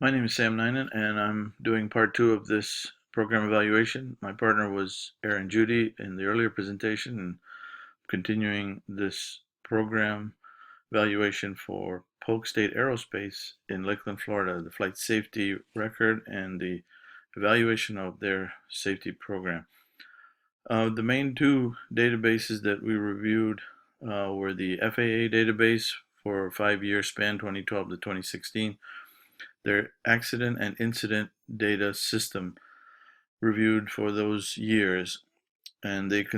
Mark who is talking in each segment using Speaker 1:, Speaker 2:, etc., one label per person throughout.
Speaker 1: My name is Sam Ninen, and I'm doing part two of this program evaluation. My partner was Aaron Judy in the earlier presentation, and continuing this program evaluation for Polk State Aerospace in Lakeland, Florida, the flight safety record and the evaluation of their safety program. The main two databases that we reviewed were the FAA database for a 5-year span, 2012 to 2016, their accident and incident data system reviewed for those years, and it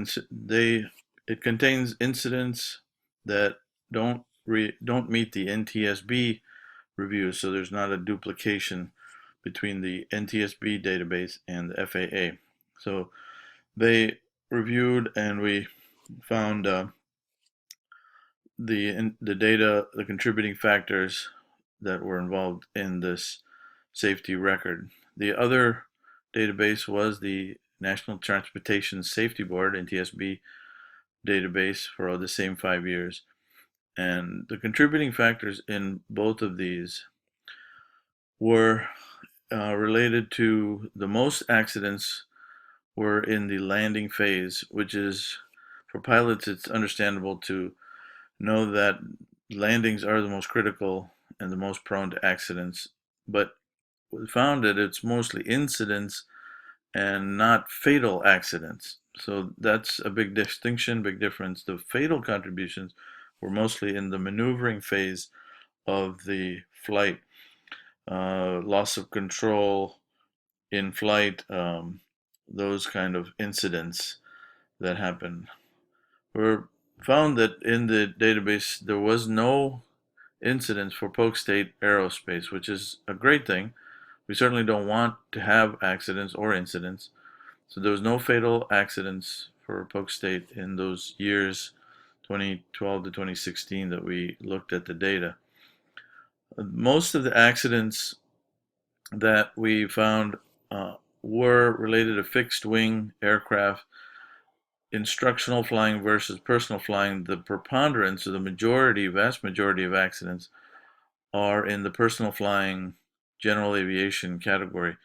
Speaker 1: contains incidents that don't meet the NTSB review, so there's not a duplication between the NTSB database and the FAA. So they reviewed, and we found the data, the contributing factors that were involved in this safety record. The other database was the National Transportation Safety Board, NTSB database, for all the same 5 years. And the contributing factors in both of these were related to the most accidents were in the landing phase, which is, for pilots, it's understandable to know that landings are the most critical and the most prone to accidents. But we found that it's mostly incidents and not fatal accidents. So that's a big distinction, big difference. The fatal contributions were mostly in the maneuvering phase of the flight, loss of control in flight, those kind of incidents that happen. We found that in the database there was no incidents for Polk State Aerospace, which is a great thing. We certainly don't want to have accidents or incidents. So there was no fatal accidents for Polk State in those years, 2012 to 2016, that we looked at the data. Most of the accidents that we found were related to fixed wing aircraft, instructional flying versus personal flying. The preponderance, or the majority, vast majority of accidents are in the personal flying general aviation category.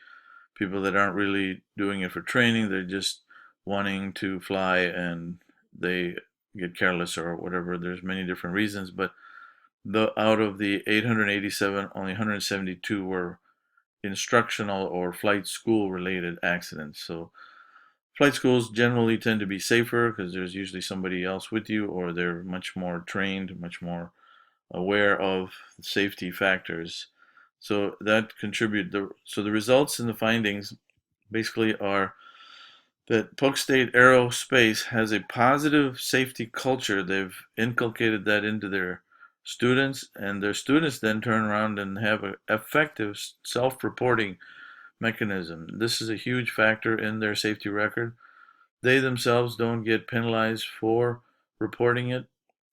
Speaker 1: People that aren't really doing it for training, they're just wanting to fly and they get careless or whatever. There's many different reasons, but out of the 887, only 172 were instructional or flight school related accidents. So flight schools generally tend to be safer because there's usually somebody else with you, or they're much more trained, much more aware of safety factors. So that so the results and the findings basically are that Polk State Aerospace has a positive safety culture. They've inculcated that into their students, and their students then turn around and have an effective self-reporting mechanism. This is a huge factor in their safety record. They themselves don't get penalized for reporting it.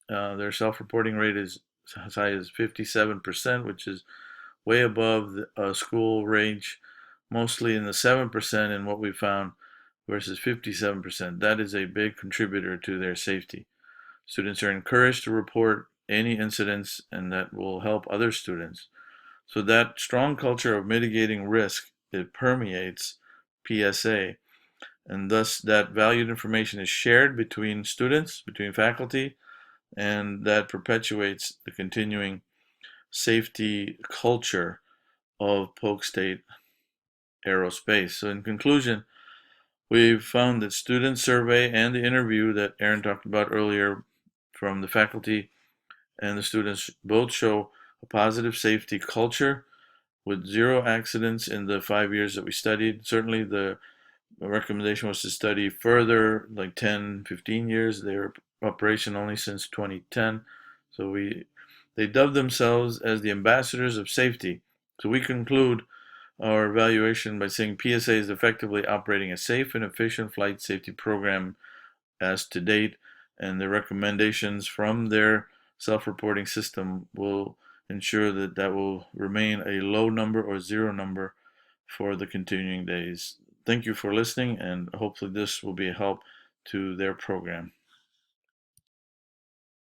Speaker 1: Their self-reporting rate is as high as 57%, which is way above the school range, mostly in the 7% in what we found versus 57%. That is a big contributor to their safety. Students are encouraged to report any incidents, and that will help other students. So that strong culture of mitigating risk, it permeates PSA, and thus that valued information is shared between students, between faculty, and that perpetuates the continuing safety culture of Polk State Aerospace. So in conclusion, we've found that student survey and the interview that Aaron talked about earlier from the faculty and the students both show a positive safety culture with 0 accidents in the 5 years that we studied. Certainly the recommendation was to study further, like 10, 15 years. They were operation only since 2010. So they dubbed themselves as the ambassadors of safety. So we conclude our evaluation by saying PSA is effectively operating a safe and efficient flight safety program as to date, and the recommendations from their self-reporting system will ensure that that will remain a low number or 0 number for the continuing days. Thank you for listening, and hopefully this will be a help to their program.